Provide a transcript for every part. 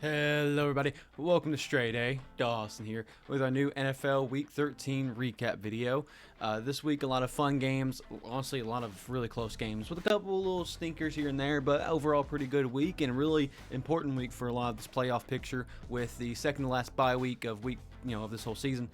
Hello everybody, welcome to StraightA. Dawson here with our new NFL Week 13 recap video. This week a lot of fun games, honestly a lot of really close games with a couple little stinkers here and there, but overall pretty good week and really important week for a lot of this playoff picture with the second to last bye week of this whole season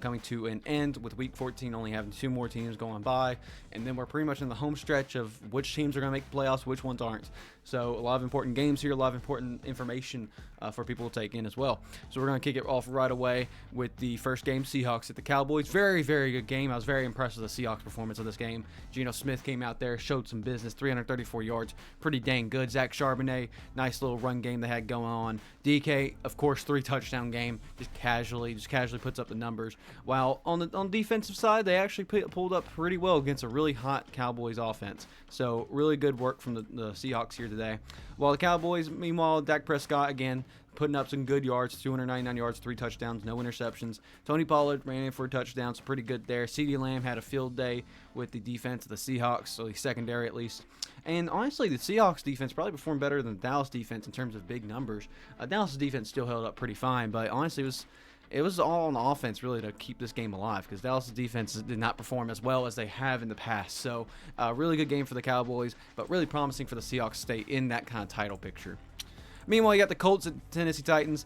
coming to an end, with week 14 only having two more teams going by, and then we're pretty much in the home stretch of which teams are going to make the playoffs, which ones aren't. So a lot of important games here, a lot of important information for people to take in as well. So we're going to kick it off right away with the first game, Seahawks at the Cowboys. Very, very good game. I was very impressed with the Seahawks performance of this game. Geno Smith came out there, showed some business, 334 yards, pretty dang good. Zach Charbonnet, nice little run game they had going on. DK, of course, 3-touchdown game, just casually puts up the numbers. While on the defensive side, they actually pulled up pretty well against a really hot Cowboys offense. So really good work from the Seahawks here today. While the Cowboys, meanwhile, Dak Prescott again putting up some good yards, 299 yards, 3 touchdowns, no interceptions. Tony Pollard ran in for a touchdown, so pretty good there. CeeDee Lamb had a field day with the defense of the Seahawks, so the secondary at least. And honestly, the Seahawks defense probably performed better than the Dallas defense in terms of big numbers. Dallas' defense still held up pretty fine, but honestly, it was all on the offense really to keep this game alive, because Dallas' defense did not perform as well as they have in the past. So really good game for the Cowboys, but really promising for the Seahawks to stay in that kind of title picture. Meanwhile, you got the Colts at Tennessee Titans.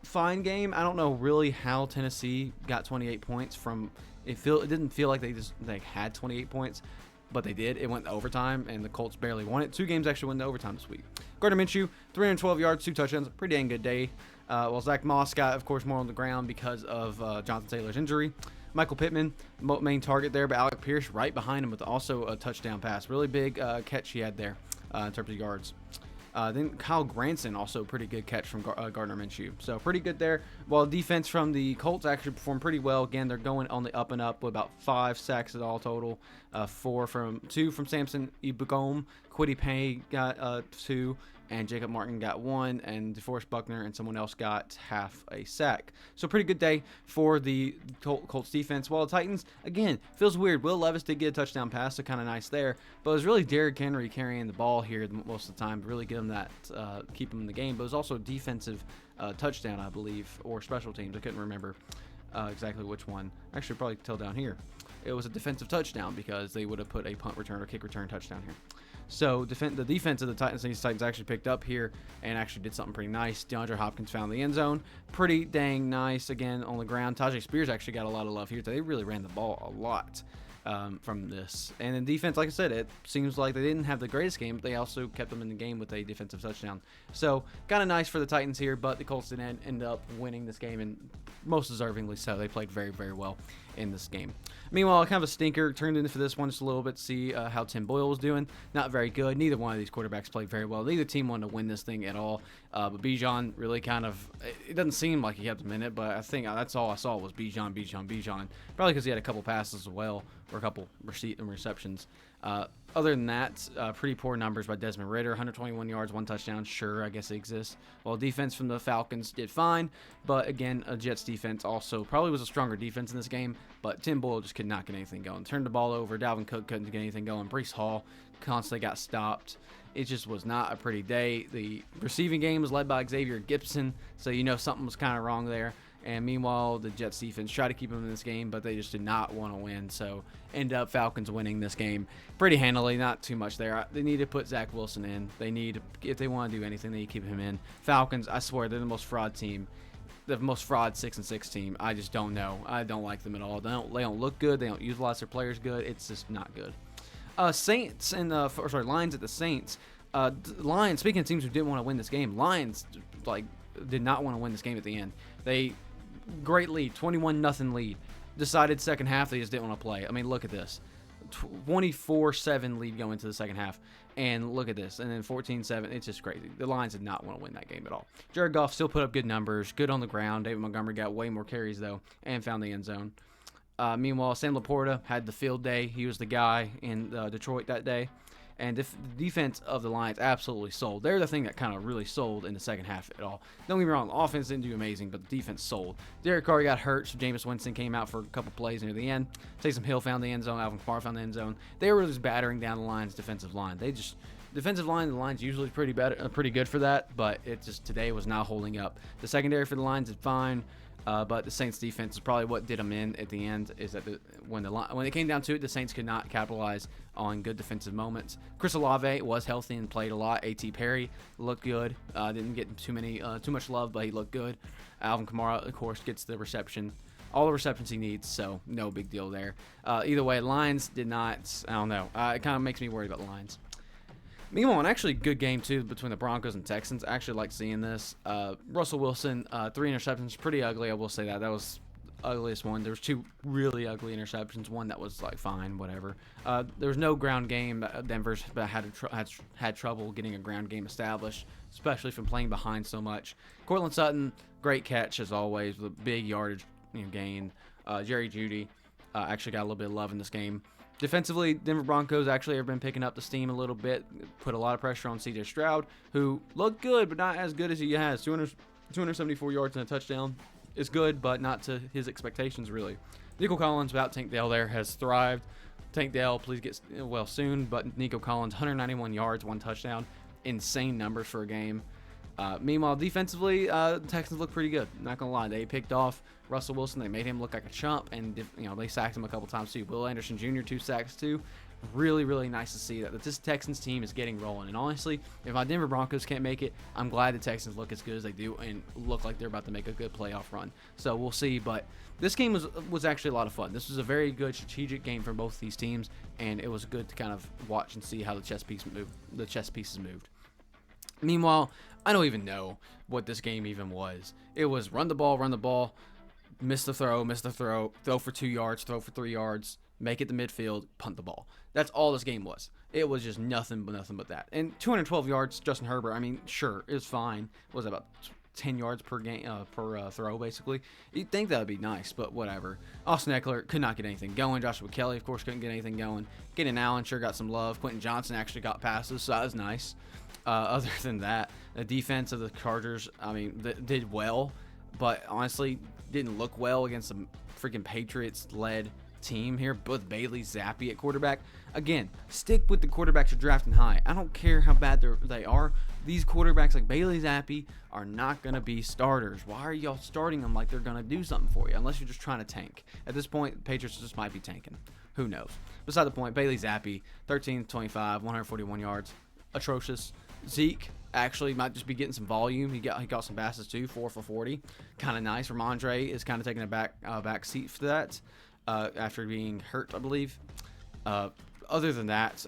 Fine game. I don't know really how Tennessee got 28 points from. It didn't feel like they had 28 points, but they did. It went to overtime, and the Colts barely won it. 2 games actually went to overtime this week. Gardner Minshew, 312 yards, 2 touchdowns. Pretty dang good day. While Zach Moss got, of course, more on the ground because of Jonathan Taylor's injury. Michael Pittman, main target there, but Alec Pierce right behind him with also a touchdown pass. Really big catch he had there in terms of yards. Then Kyle Granson, also a pretty good catch from Gardner Minshew. So pretty good there. While defense from the Colts actually performed pretty well. Again, they're going on the up and up with about 5 sacks at all total. 2 from Samson Ebukam. Kwity Paye got 2. And Jacob Martin got 1, and DeForest Buckner and someone else got half a sack. So pretty good day for the Colts defense. While the Titans, again, feels weird. Will Levis did get a touchdown pass, so kind of nice there. But it was really Derrick Henry carrying the ball here most of the time to really get him that, keep him in the game. But it was also a defensive touchdown, I believe, or special teams. I couldn't remember exactly which one. Actually, probably tell down here. It was a defensive touchdown because they would have put a punt return or kick return touchdown here. So the defense of the Titans actually picked up here and actually did something pretty nice. DeAndre Hopkins found the end zone. Pretty dang nice again on the ground. Tajay Spears actually got a lot of love here. They really ran the ball a lot from this. And in defense, like I said, it seems like they didn't have the greatest game, but they also kept them in the game with a defensive touchdown. So kind of nice for the Titans here, but the Colts didn't end up winning this game, and most deservingly so. They played very, very well in this game. Meanwhile, kind of a stinker turned into for this one just a little bit to see how Tim Boyle was doing. Not very good. Neither one of these quarterbacks played very well. Neither team wanted to win this thing at all. But Bijan really kind of, it doesn't seem like he kept him in it, but I think that's all I saw was Bijan. Probably because he had a couple passes as well, or a couple receptions. Other than that, pretty poor numbers by Desmond Ridder. 121 yards, 1 touchdown. Sure, I guess it exists. While defense from the Falcons did fine, but again, a Jets defense also probably was a stronger defense in this game, but Tim Boyle just could not get anything going. Turned the ball over. Dalvin Cook couldn't get anything going. Breece Hall constantly got stopped. It just was not a pretty day. The receiving game was led by Xavier Gibson, so you know something was kind of wrong there. And meanwhile, the Jets defense tried to keep them in this game, but they just did not want to win. So end up Falcons winning this game pretty handily. Not too much there. They need to put Zach Wilson in. If they want to do anything, they need to keep him in. Falcons, I swear, they're the most fraud team. The most fraud 6-6 team. I just don't know. I don't like them at all. They don't look good. They don't utilize their players good. It's just not good. Saints and Lions at the Saints. Lions. Speaking of teams who didn't want to win this game, Lions did not want to win this game at the end. They great lead, 21-0 lead. Decided second half they just didn't want to play. I mean, look at this. 24-7 lead going into the second half. And look at this. And then 14-7. It's just crazy. The Lions did not want to win that game at all. Jared Goff still put up good numbers. Good on the ground. David Montgomery got way more carries, though, and found the end zone. Meanwhile, Sam Laporta had the field day. He was the guy in Detroit that day. And the defense of the Lions absolutely sold. They're the thing that kind of really sold in the second half at all. Don't get me wrong, the offense didn't do amazing, but the defense sold. Derek Carr got hurt, so Jameis Winston came out for a couple plays near the end. Taysom Hill found the end zone. Alvin Kamara found the end zone. They were just battering down the Lions' defensive line. Defensive line, the line's usually pretty good for that, but it just today was not holding up. The secondary for the Lions is fine, but the Saints defense is probably what did them in at the end. Is that when it came down to it, the Saints could not capitalize on good defensive moments. Chris Olave was healthy and played a lot. A.T. Perry looked good. Didn't get too much love, but he looked good. Alvin Kamara, of course, gets the reception. All the receptions he needs, so no big deal there. Either way, Lions did not. I don't know. It kind of makes me worried about the Lions. Meanwhile, an actually good game, too, between the Broncos and Texans. I actually like seeing this. Russell Wilson, 3 interceptions. Pretty ugly, I will say that. That was the ugliest one. There was 2 really ugly interceptions. One that was, like, fine, whatever. There was no ground game. Denver's had trouble getting a ground game established, especially from playing behind so much. Cortland Sutton, great catch, as always, with a big yardage gain. Jerry Jeudy actually got a little bit of love in this game. Defensively, Denver Broncos actually have been picking up the steam a little bit, put a lot of pressure on C.J. Stroud, who looked good, but not as good as he has. 274 yards and a touchdown is good, but not to his expectations, really. Nico Collins, without Tank Dell there, has thrived. Tank Dell, please get well soon, but Nico Collins, 191 yards, 1 touchdown. Insane numbers for a game. Meanwhile, defensively, the Texans look pretty good. Not going to lie. They picked off Russell Wilson. They made him look like a chump, and they sacked him a couple times too. Will Anderson Jr., 2 sacks too. Really, really nice to see that this Texans team is getting rolling. And honestly, if my Denver Broncos can't make it, I'm glad the Texans look as good as they do and look like they're about to make a good playoff run. So we'll see. But this game was actually a lot of fun. This was a very good strategic game for both these teams, and it was good to kind of watch and see how the chess pieces moved. Meanwhile, I don't even know what this game even was. It was run the ball, miss the throw, throw for 2 yards, throw for 3 yards, make it to midfield, punt the ball. That's all this game was. It was just nothing but that. And 212 yards, Justin Herbert, I mean, sure, it was fine. What was it, about 10 yards per game per throw, basically? You'd think that would be nice, but whatever. Austin Eckler could not get anything going. Joshua Kelly, of course, couldn't get anything going. Keenan Allen sure got some love. Quentin Johnson actually got passes, so that was nice. Other than that, the defense of the Chargers, I mean, did well, but honestly didn't look well against a freaking Patriots-led team here, with Bailey Zappi at quarterback. Again, stick with the quarterbacks you're drafting high. I don't care how bad they are. These quarterbacks like Bailey Zappi are not going to be starters. Why are y'all starting them like they're going to do something for you? Unless you're just trying to tank. At this point, the Patriots just might be tanking. Who knows? Beside the point, Bailey Zappi, 13-25, 141 yards. Atrocious. Zeke actually might just be getting some volume. He got some passes too, 4 for 40. Kind of nice. Ramondre is kind of taking a back seat for that after being hurt, I believe. Other than that,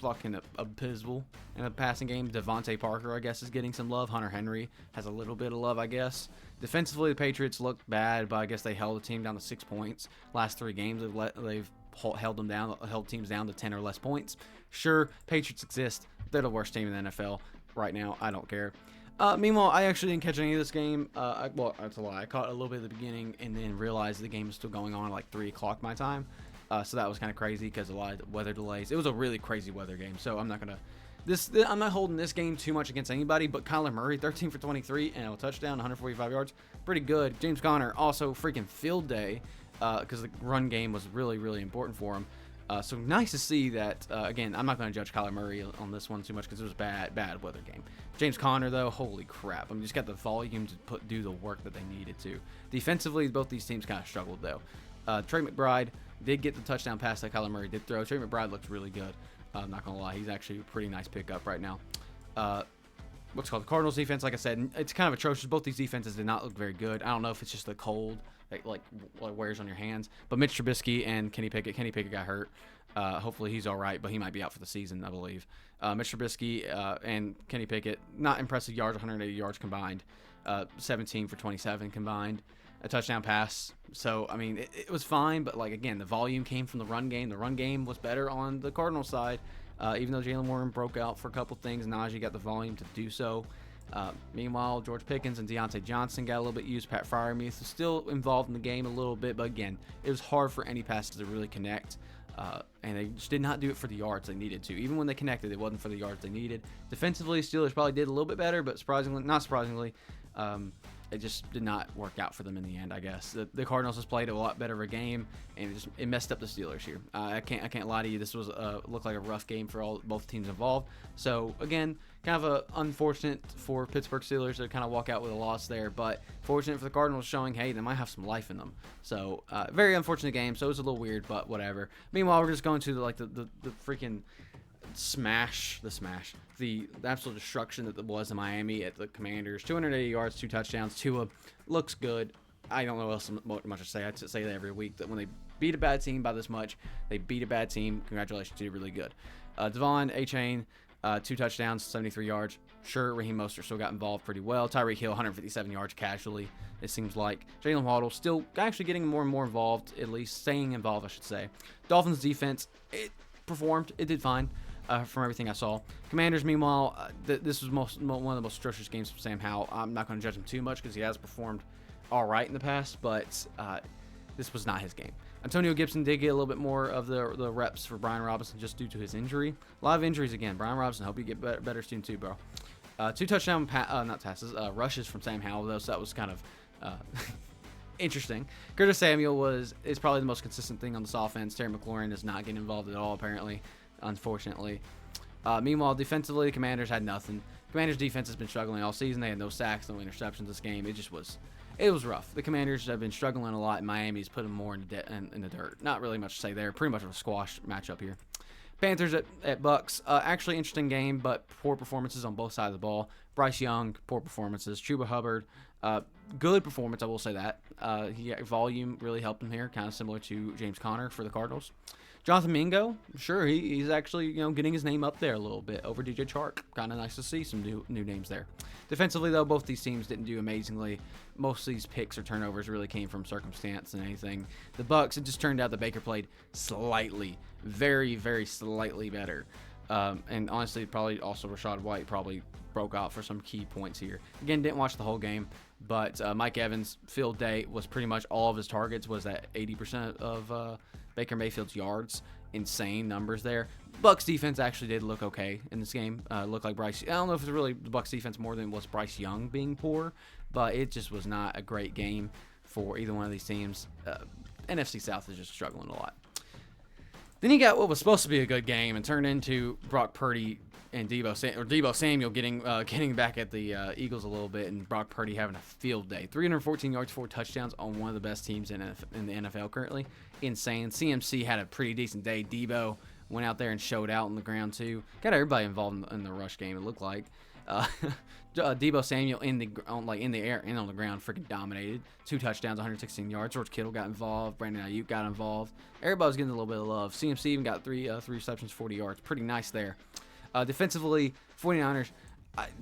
fucking abysmal in the passing game. Devontae Parker, I guess, is getting some love. Hunter Henry has a little bit of love, I guess. Defensively, the Patriots look bad, but I guess they held the team down to 6 points. Last 3 games, they've held teams down to 10 or less points. Sure, Patriots exist. They're the worst team in the NFL right now. I don't care. Meanwhile, I actually didn't catch any of this game. Well, that's a lie. I caught a little bit at the beginning and then realized the game was still going on at like 3 o'clock my time. So that was kind of crazy because a lot of weather delays. It was a really crazy weather game. So I'm not holding this game too much against anybody, but Kyler Murray, 13 for 23 and a touchdown, 145 yards. Pretty good. James Conner, also freaking field day because the run game was really, really important for him. So nice to see that. Again, I'm not going to judge Kyler Murray on this one too much because it was bad weather game. James Conner, though, holy crap. Just got the volume to do the work that they needed to. Defensively, both these teams kind of struggled, though. Trey McBride did get the touchdown pass that Kyler Murray did throw. Trey McBride looks really good. I'm not going to lie. He's actually a pretty nice pickup right now. What's called the Cardinals defense, like I said, it's kind of atrocious. Both these defenses did not look very good. I don't know if it's just the cold like wears on your hands. But Mitch Trubisky and Kenny Pickett got hurt. Hopefully he's all right, but he might be out for the season, I believe. Mitch Trubisky and Kenny Pickett, not impressive yards, 180 yards combined. 17 for 27 combined. A touchdown pass. So, I mean, it was fine, but, like, again, the volume came from the run game. The run game was better on the Cardinals side. Even though Jalen Warren broke out for a couple things, Najee got the volume to do so. Meanwhile, George Pickens and Deontay Johnson got a little bit used. Pat Freiermuth was still involved in the game a little bit, but again, it was hard for any passes to really connect. And they just did not do it for the yards they needed to. Even when they connected, it wasn't for the yards they needed. Defensively, Steelers probably did a little bit better, but not surprisingly, it just did not work out for them in the end, I guess. The Cardinals just played a lot better of a game, and it messed up the Steelers here. I can't lie to you. This was looked like a rough game for both teams involved. So again, kind of unfortunate for Pittsburgh Steelers to kind of walk out with a loss there, but fortunate for the Cardinals, showing, hey, they might have some life in them. So very unfortunate game. So it was a little weird, but whatever. Meanwhile, we're just going to the freaking the absolute destruction that was in Miami at the Commanders. 280 yards, 2 touchdowns. Tua looks good. I don't know what much to say. I say that every week, that when they beat a bad team by this much, they beat a bad team. Congratulations, you did really good. Devon A-Chain, 2 touchdowns, 73 yards. Sure, Raheem Mostert still got involved pretty well. Tyreek Hill, 157 yards casually, it seems like. Jalen Waddle still actually getting more and more involved, at least staying involved, I should say. Dolphins defense, it performed. It did fine. From everything I saw. Commanders, meanwhile, this was one of the most atrocious games from Sam Howell. I'm not going to judge him too much because he has performed all right in the past, but this was not his game. Antonio Gibson did get a little bit more of the reps for Brian Robinson just due to his injury. A lot of injuries again. Brian Robinson, hope you get better soon too, bro. 2 touchdown rushes from Sam Howell, though, so that was kind of interesting. Curtis Samuel is probably the most consistent thing on this offense. Terry McLaurin is not getting involved at all, apparently. Unfortunately. Meanwhile, defensively, the Commanders had nothing. Commanders defense has been struggling all season. They had no sacks, no interceptions this game. It was rough. The Commanders have been struggling a lot, and Miami's put them more in the dirt. Not really much to say there. Pretty much a squash matchup here. Panthers at Bucks. Actually, interesting game, but poor performances on both sides of the ball. Bryce Young, poor performances. Chuba Hubbard, good performance, I will say that. Volume really helped him here, kind of similar to James Conner for the Cardinals. Jonathan Mingo, sure, he's actually getting his name up there a little bit over DJ Chark. Kind of nice to see some new names there. Defensively, though, both these teams didn't do amazingly. Most of these picks or turnovers really came from circumstance and anything. The Bucks, it just turned out that Baker played slightly, very, very slightly better. And honestly, probably also Rachaad White probably broke out for some key points here. Again, didn't watch the whole game, but Mike Evans' field day was pretty much all of his targets was at 80% of Baker Mayfield's yards. Insane numbers there. Bucks defense actually did look okay in this game. Looked like Bryce. I don't know if it's really the Bucks defense more than it was Bryce Young being poor, but it just was not a great game for either one of these teams. NFC South is just struggling a lot. Then you got what was supposed to be a good game and turned into Brock Purdy and Deebo Samuel getting back at the Eagles a little bit, and Brock Purdy having a field day. 314 yards, 4 touchdowns on one of the best teams in the NFL currently. Insane. CMC had a pretty decent day. Deebo went out there and showed out on the ground too. Got everybody involved in the rush game, it looked like. Deebo Samuel in the air and on the ground freaking dominated. 2 touchdowns, 116 yards. George Kittle got involved. Brandon Ayuk got involved. Everybody was getting a little bit of love. CMC even got 3 receptions, 40 yards. Pretty nice there. Defensively, 49ers,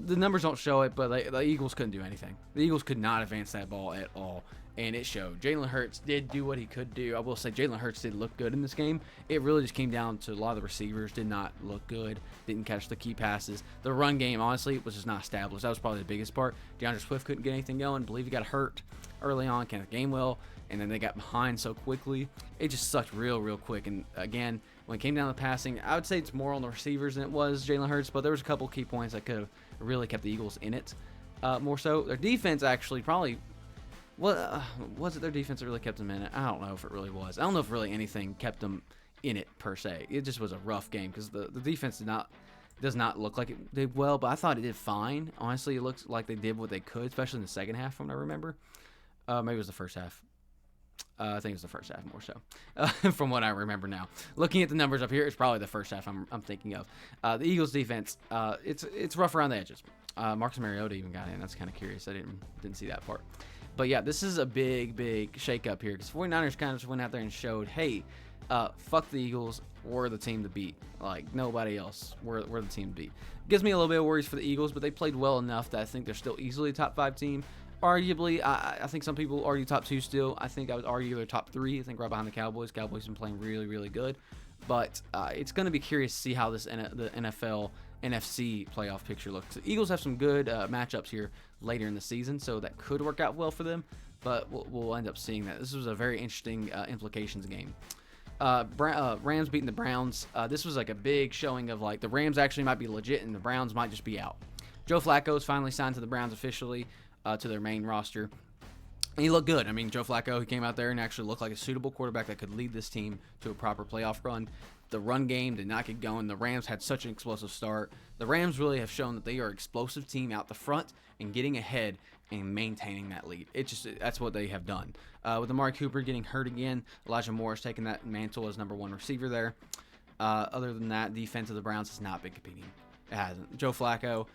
the numbers don't show it, but the Eagles couldn't do anything. The Eagles could not advance that ball at all, and it showed. Jalen Hurts did do what he could do. I will say Jalen Hurts did look good in this game. It really just came down to a lot of the receivers did not look good, didn't catch the key passes. The run game, honestly, was just not established. That was probably the biggest part. DeAndre Swift couldn't get anything going. I believe he got hurt early on, Kenneth Gainwell, and then they got behind so quickly. It just sucked real quick. And again, when it came down to passing, I would say it's more on the receivers than it was Jalen Hurts, but there was a couple key points that could have really kept the Eagles in it. More so, their defense actually probably was it their defense that really kept them in it? I don't know if it really was. I don't know if really anything kept them in it per se. It just was a rough game because the defense does not look like it did well, but I thought it did fine. Honestly, it looks like they did what they could, especially in the second half from what I remember. Maybe it was the first half. I think it was the first half more so, from what I remember now. Looking at the numbers up here, it's probably the first half I'm thinking of. The Eagles' defense, it's rough around the edges. Marcus Mariota even got in. That's kind of curious. I didn't see that part. But yeah, this is a big shakeup here because 49ers kind of just went out there and showed, hey, fuck the Eagles. We're the team to beat. Like nobody else. We're the team to beat. Gives me a little bit of worries for the Eagles, but they played well enough that I think they're still easily a top 5 team. Arguably, I think some people argue top 2 still. I think I would argue they're top 3. I think right behind the Cowboys. Cowboys have been playing really good. But it's going to be curious to see how the NFL NFC playoff picture looks. The Eagles have some good matchups here later in the season, so that could work out well for them. But we'll end up seeing that. This was a very interesting implications game. Rams beating the Browns. This was like a big showing of like the Rams actually might be legit and the Browns might just be out. Joe Flacco's finally signed to the Browns officially. to their main roster. And he looked good. I mean, Joe Flacco, he came out there and actually looked like a suitable quarterback that could lead this team to a proper playoff run. The run game did not get going. The Rams had such an explosive start. The Rams really have shown that they are an explosive team out the front and getting ahead and maintaining that lead. That's what they have done. With Amari Cooper getting hurt again, Elijah Moore's taking that mantle as number 1 receiver there. Other than that, defense of the Browns has not been competing. It hasn't. Joe Flacco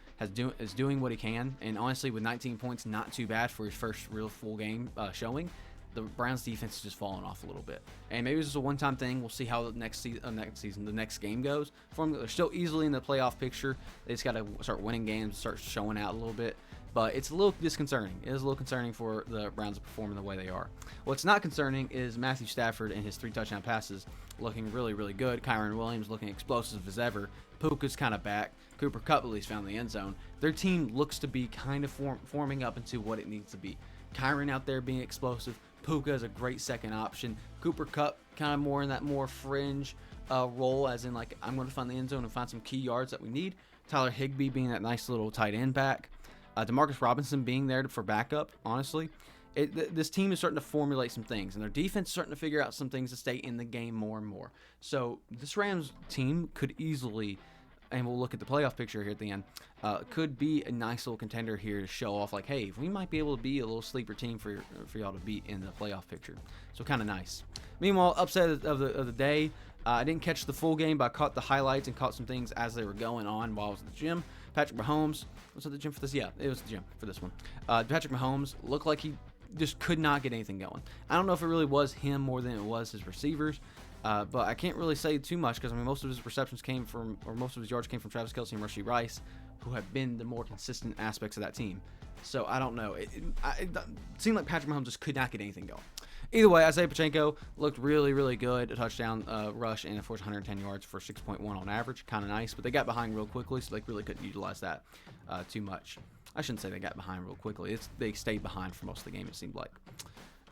is doing what he can, and honestly, with 19 points, not too bad for his first real full game showing. The Browns defense is just falling off a little bit, and maybe this is a one-time thing. We'll see how the next game goes for them. They're still easily in the playoff picture. They just got to start winning games, start showing out a little bit. But it's a little disconcerting. It is a little concerning for the Browns to perform in the way they are. What's not concerning is Matthew Stafford and his 3 touchdown passes looking really, really good. Kyron Williams looking explosive as ever. Puka's kind of back. Cooper Kupp at least found the end zone. Their team looks to be kind of forming up into what it needs to be. Kyron out there being explosive. Puka is a great second option. Cooper Kupp kind of more in that more fringe role, as in like I'm going to find the end zone and find some key yards that we need. Tyler Higbee being that nice little tight end back. Demarcus Robinson being there for backup, honestly. This team is starting to formulate some things, and their defense is starting to figure out some things to stay in the game more and more. So this Rams team could easily, and we'll look at the playoff picture here at the end, could be a nice little contender here to show off like, hey, we might be able to be a little sleeper team for y'all to beat in the playoff picture. So kind of nice. Meanwhile, upset of the day, I didn't catch the full game, but I caught the highlights and caught some things as they were going on while I was at the gym. Patrick Mahomes, was at the gym for this? Yeah, it was the gym for this one. Patrick Mahomes looked like he just could not get anything going. I don't know if it really was him more than it was his receivers, but I can't really say too much because I mean most of his receptions came from, or most of his yards came from Travis Kelce and Rashee Rice, who have been the more consistent aspects of that team. So I don't know. It seemed like Patrick Mahomes just could not get anything going. Either way, Isaiah Pacheco looked really, really good. A touchdown rush and, of course, 110 yards for 6.1 on average. Kind of nice, but they got behind real quickly, so they really couldn't utilize that too much. I shouldn't say they got behind real quickly. They stayed behind for most of the game, it seemed like.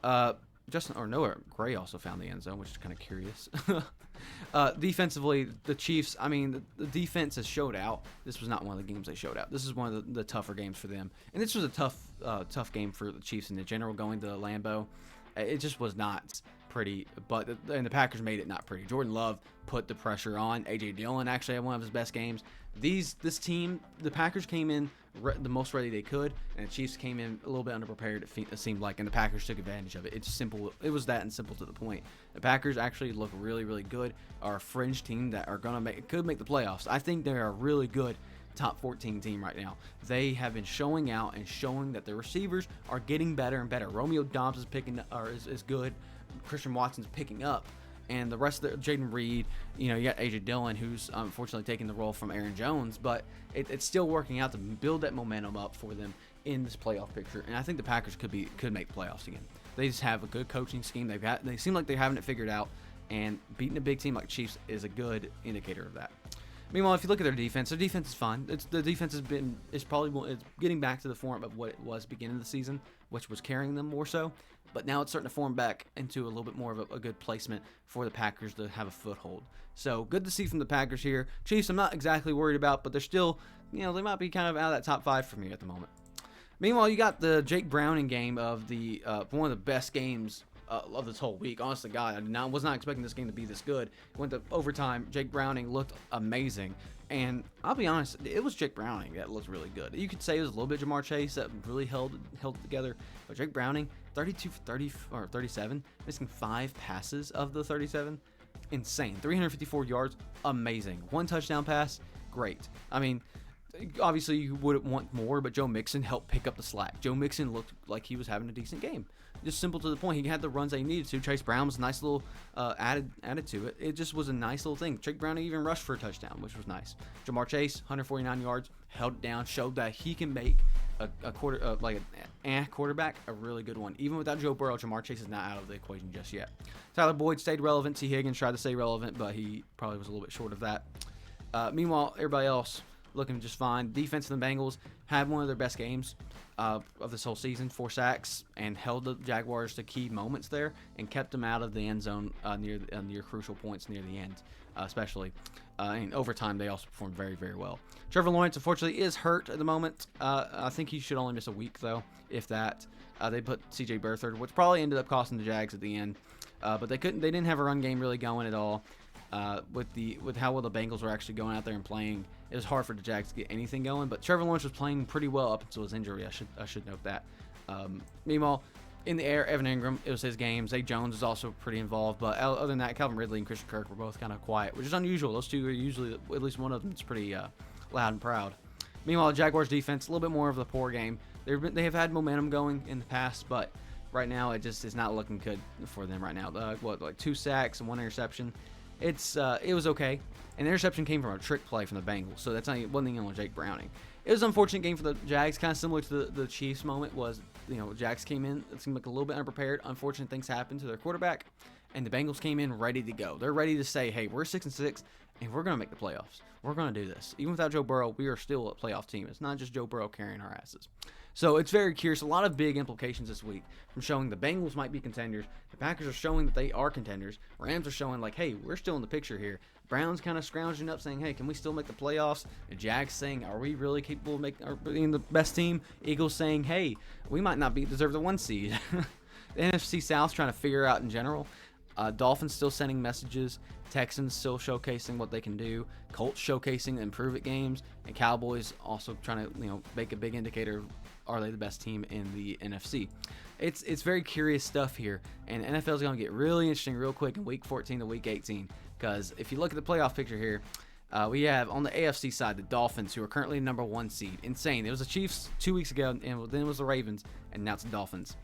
Noah Gray also found the end zone, which is kind of curious. Defensively, the Chiefs, I mean, the defense has showed out. This was not one of the games they showed out. This is one of the tougher games for them. And this was a tough game for the Chiefs in the general, going to Lambeau. It just was not pretty, and the Packers made it not pretty. Jordan Love put the pressure on. A.J. Dillon actually had one of his best games. This team, the Packers came in the most ready they could, and the Chiefs came in a little bit underprepared, it seemed like, and the Packers took advantage of it. It's simple. It was that and simple to the point. The Packers actually look really, really good, are a fringe team that are could make the playoffs. I think they're a really good top 14 team right now. They have been showing out and showing that their receivers are getting better and better. Romeo Doubs is good. Christian Watson's picking up. And the rest of the Jaden Reed, you got A.J. Dillon, who's unfortunately taking the role from Aaron Jones, but it's still working out to build that momentum up for them in this playoff picture. And I think the Packers could make playoffs again. They just have a good coaching scheme. They seem like they're having it figured out, and beating a big team like Chiefs is a good indicator of that. Meanwhile, if you look at their defense is fine. The defense is probably getting back to the form of what it was beginning of the season, which was carrying them more so. But now it's starting to form back into a little bit more of a good placement for the Packers to have a foothold. So good to see from the Packers here. Chiefs, I'm not exactly worried about, but they're still, they might be kind of out of that top 5 for me at the moment. Meanwhile, you got the Jake Browning game of the one of the best games of this whole week. Honestly, God, I was not expecting this game to be this good. It went to overtime. Jake Browning looked amazing. And I'll be honest, it was Jake Browning that looked really good. You could say it was a little bit Jamar Chase that really held it together. But Jake Browning, 32 for 30 or 37, missing 5 passes of the 37. Insane. 354 yards, amazing. 1 touchdown pass, great. I mean, obviously you wouldn't want more, but Joe Mixon helped pick up the slack. Joe Mixon looked like he was having a decent game. Just simple to the point. He had the runs that he needed to. Chase Brown was a nice little added to it. It just was a nice little thing. Jake Brown even rushed for a touchdown, which was nice. Jamar Chase, 149 yards, held it down, showed that he can make a quarterback a really good one. Even without Joe Burrow, Jamar Chase is not out of the equation just yet. Tyler Boyd stayed relevant. T. Higgins tried to stay relevant, but he probably was a little bit short of that. Meanwhile, everybody else looking just fine. Defense of the Bengals had one of their best games of this whole season, 4 sacks, and held the Jaguars to key moments there and kept them out of the end zone near crucial points near the end, especially. In overtime, they also performed very, very well. Trevor Lawrence, unfortunately, is hurt at the moment. I think he should only miss a week, though, if that. They put C.J. Beathard, which probably ended up costing the Jags at the end. But they didn't have a run game really going at all. With how well the Bengals were actually going out there and playing, it was hard for the Jags to get anything going. But Trevor Lawrence was playing pretty well up until his injury. I should note that. Meanwhile, in the air, Evan Ingram, it was his game. Zay Jones is also pretty involved. But other than that, Calvin Ridley and Christian Kirk were both kind of quiet, which is unusual. Those two are usually, at least one of them is pretty loud and proud. Meanwhile, the Jaguars defense, a little bit more of a poor game. They have had momentum going in the past, but right now it just is not looking good for them right now. Like 2 sacks and 1 interception. It was okay. An interception came from a trick play from the Bengals, so that's not one thing on Jake Browning. It was an unfortunate game for the Jags, kind of similar to the Chiefs moment. Was Jags came in, it seemed like a little bit unprepared. Unfortunate things happened to their quarterback, and the Bengals came in ready to go. They're ready to say, hey, we're 6-6, and we're gonna make the playoffs. We're gonna do this. Even without Joe Burrow, we are still a playoff team. It's not just Joe Burrow carrying our asses. So it's very curious. A lot of big implications this week from showing the Bengals might be contenders. The Packers are showing that they are contenders. Rams are showing like, hey, we're still in the picture here. Browns kind of scrounging up saying, hey, can we still make the playoffs? The Jags saying, are we really capable of being the best team? Eagles saying, hey, we might not deserve the 1 seed. The NFC South trying to figure out in general. Dolphins still sending messages. Texans still showcasing what they can do. Colts showcasing improve it games. And Cowboys also trying to make a big indicator of are they the best team in the NFC. It's very curious stuff here, and NFL is going to get really interesting real quick in Week 14 to Week 18, because if you look at the playoff picture here, we have on the AFC side the Dolphins, who are currently number 1 seed. Insane. It was the Chiefs 2 weeks ago, and then it was the Ravens, and now it's the Dolphins.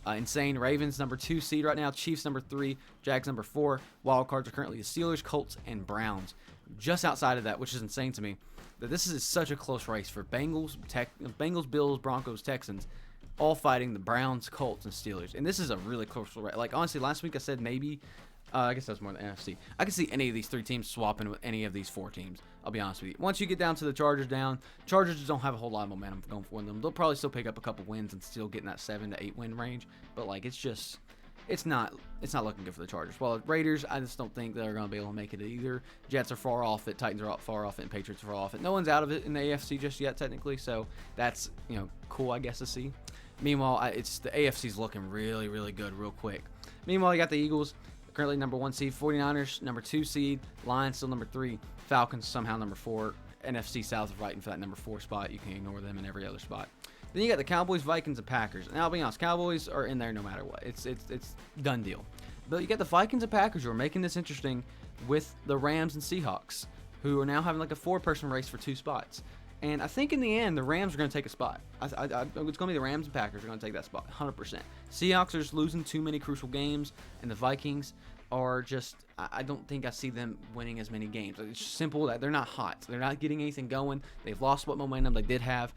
Insane. Ravens number 2 seed right now. Chiefs number 3. Jags number 4. Wild cards are currently the Steelers, Colts, and Browns. Just outside of that, which is insane to me, that this is such a close race for Bengals, Bills, Broncos, Texans, all fighting the Browns, Colts, and Steelers. And this is a really close race. Like, honestly, last week I said maybe, I guess that's more than NFC. I could see any of these 3 teams swapping with any of these 4 teams. I'll be honest with you. Once you get down to the Chargers Chargers just don't have a whole lot of momentum going for them. They'll probably still pick up a couple wins and still get in that 7 to 8 win range. But, like, it's not looking good for the Chargers. Well, the Raiders, I just don't think they're going to be able to make it either. Jets are far off it, Titans are far off it, and Patriots are far off it. No one's out of it in the AFC just yet, technically, so that's cool, I guess, to see. Meanwhile, it's the AFC's looking really, really good real quick. Meanwhile, you got the Eagles, currently number 1 seed, 49ers, number 2 seed, Lions still number 3, Falcons somehow number 4, NFC South is fighting for that number 4 spot. You can ignore them in every other spot. Then you got the Cowboys, Vikings, and Packers. And I'll be honest, Cowboys are in there no matter what. It's done deal. But you got the Vikings and Packers who are making this interesting with the Rams and Seahawks, who are now having like a 4-person race for 2 spots. And I think in the end, the Rams are going to take a spot. It's going to be the Rams and Packers are going to take that spot, 100%. Seahawks are just losing too many crucial games, and the Vikings are just, I don't think I see them winning as many games. It's simple that they're not hot. They're not getting anything going. They've lost what momentum they did have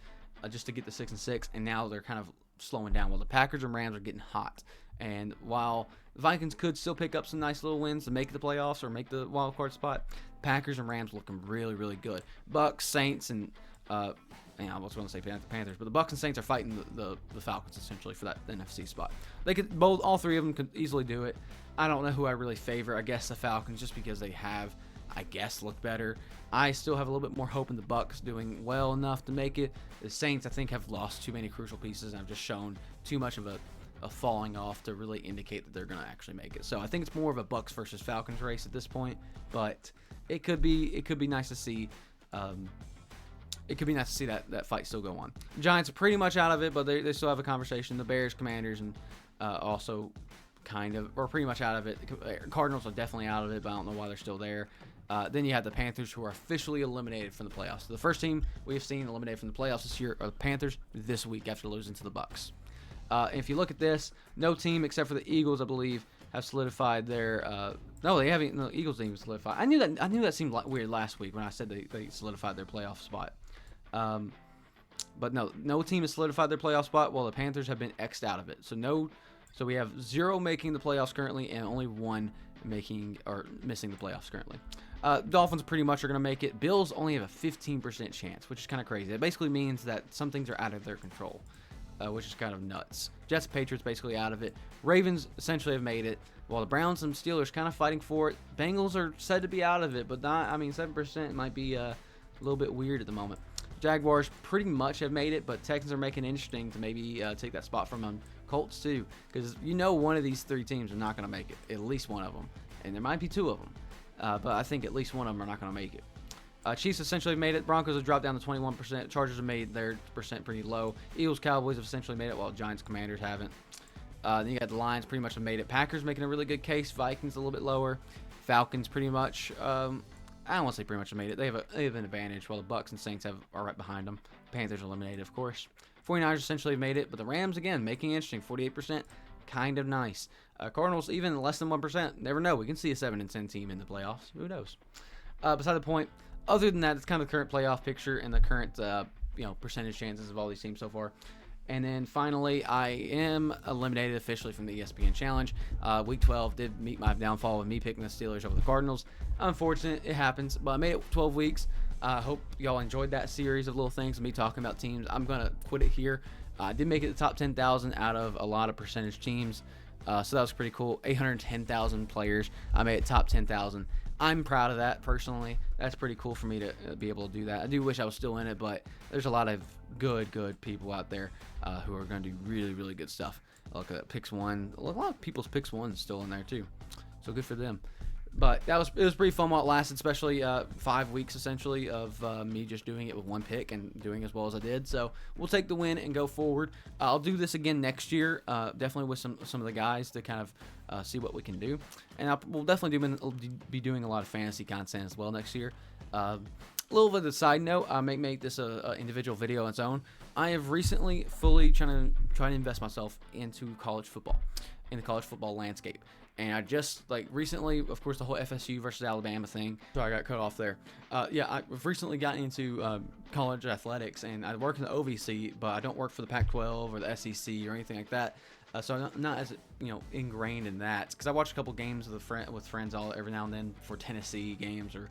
just to get to 6-6, and now they're kind of slowing down. Well, the Packers and Rams are getting hot. And while the Vikings could still pick up some nice little wins to make the playoffs or make the wild card spot, Packers and Rams looking really, really good. Bucks, Saints, and I was going to say Panthers, but the Bucks and Saints are fighting the Falcons essentially for that NFC spot. They could all 3 of them could easily do it. I don't know who I really favor. I guess the Falcons, just because they have, I guess, looked better. I still have a little bit more hope in the Bucks doing well enough to make it. The Saints, I think, have lost too many crucial pieces and have just shown too much of a falling off to really indicate that they're going to actually make it. So I think it's more of a Bucks versus Falcons race at this point, but it could be nice to see. It could be nice to see that fight still go on. Giants are pretty much out of it, but they still have a conversation. The Bears, Commanders, and also kind of, or pretty much out of it. Cardinals are definitely out of it, but I don't know why they're still there. Then you have the Panthers, who are officially eliminated from the playoffs. So the first team we have seen eliminated from the playoffs this year are the Panthers this week after losing to the Bucks. If you look at this, no team except for the Eagles, I believe, have solidified their. No, they haven't. No, Eagles didn't even solidify. I knew that seemed weird last week when I said they solidified their playoff spot. But no team has solidified their playoff spot, while the Panthers have been X'd out of it. So we have 0 making the playoffs currently, and only 1 making or missing the playoffs currently. Dolphins pretty much are going to make it. Bills only have a 15% chance, which is kind of crazy. It basically means that some things are out of their control, which is kind of nuts. Jets, Patriots basically out of it. Ravens essentially have made it, while the Browns and Steelers kind of fighting for it. Bengals are said to be out of it, but not. I mean, 7% might be a little bit weird at the moment. Jaguars pretty much have made it, but Texans are making it interesting to maybe take that spot from them. Colts too, because one of these three teams are not going to make it. At least one of them, and there might be two of them. But I think at least one of them are not going to make it. Chiefs essentially made it. Broncos have dropped down to 21%. Chargers have made their percent pretty low. Eagles, Cowboys have essentially made it, while Giants, Commanders haven't. Then you got the Lions pretty much have made it. Packers making a really good case. Vikings a little bit lower. Falcons pretty much. I don't want to say pretty much have made it. They have an advantage, while the Bucks and Saints are right behind them. Panthers eliminated, of course. 49ers essentially have made it, but the Rams, again, making it interesting. 48%. Kind of nice. Cardinals even less than 1%. Never know. We can see a 7-10 team in the playoffs. Who knows? Beside the point. Other than that, it's kind of the current playoff picture and the current percentage chances of all these teams so far. And then finally, I am eliminated officially from the ESPN Challenge. Week 12 did meet my downfall with me picking the Steelers over the Cardinals. Unfortunate, it happens, but I made it 12 weeks. I hope y'all enjoyed that series of little things of me talking about teams. I'm going to quit it here. I did make it the top 10,000 out of a lot of percentage teams, so that was pretty cool. 810,000 players. I made it top 10,000. I'm proud of that personally. That's pretty cool for me to be able to do that. I do wish I was still in it, but there's a lot of good people out there who are going to do really, really good stuff. Look at Picks 1. A lot of people's Picks 1 is still in there too, so good for them. But it was pretty fun while it lasted, especially 5 weeks essentially of me just doing it with one pick and doing as well as I did. So we'll take the win and go forward. I'll do this again next year, definitely with some of the guys to kind of see what we can do. And we'll definitely be doing a lot of fantasy content as well next year. A little bit of a side note, I may make this a individual video on its own. I have recently fully trying to invest myself into college football, in the college football landscape. And I just, recently, of course, the whole FSU versus Alabama thing. Sorry, I got cut off there. I've recently gotten into college athletics, and I work in the OVC, but I don't work for the Pac-12 or the SEC or anything like that. So I'm not as, ingrained in that. Because I watch a couple games with friends every now and then for Tennessee games or,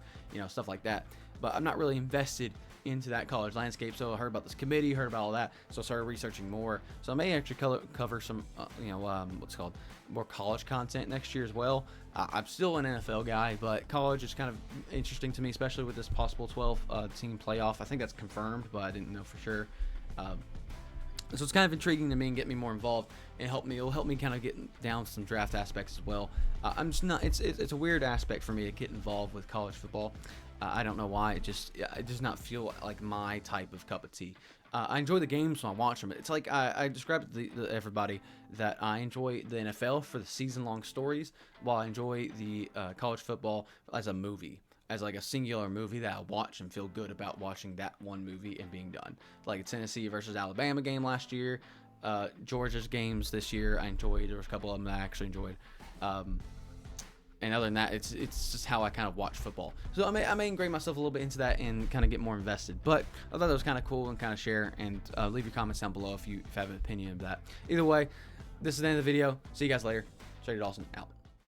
stuff like that. But I'm not really invested into that college landscape. So I heard about this committee, heard about all that. So I started researching more. So I may actually cover some, more college content next year as well. I'm still an NFL guy, but college is kind of interesting to me, especially with this possible 12-team playoff. I think that's confirmed, but I didn't know for sure. So it's kind of intriguing to me and get me more involved, and it'll help me kind of get down some draft aspects as well. I'm just not. It's a weird aspect for me to get involved with college football. I don't know why. It does not feel like my type of cup of tea. I enjoy the games when I watch them. It's like I described to everybody that I enjoy the NFL for the season-long stories, while I enjoy the college football as a movie, as like a singular movie that I watch and feel good about watching that one movie and being done. Like a Tennessee versus Alabama game last year, Georgia's games this year I enjoyed. There was a couple of them that I actually enjoyed. And other than that, it's just how I kind of watch football. So I may ingrain myself a little bit into that and kind of get more invested. But I thought that was kind of cool and kind of share. And leave your comments down below if you have an opinion of that. Either way, this is the end of the video. See you guys later. StraightA Dawson out.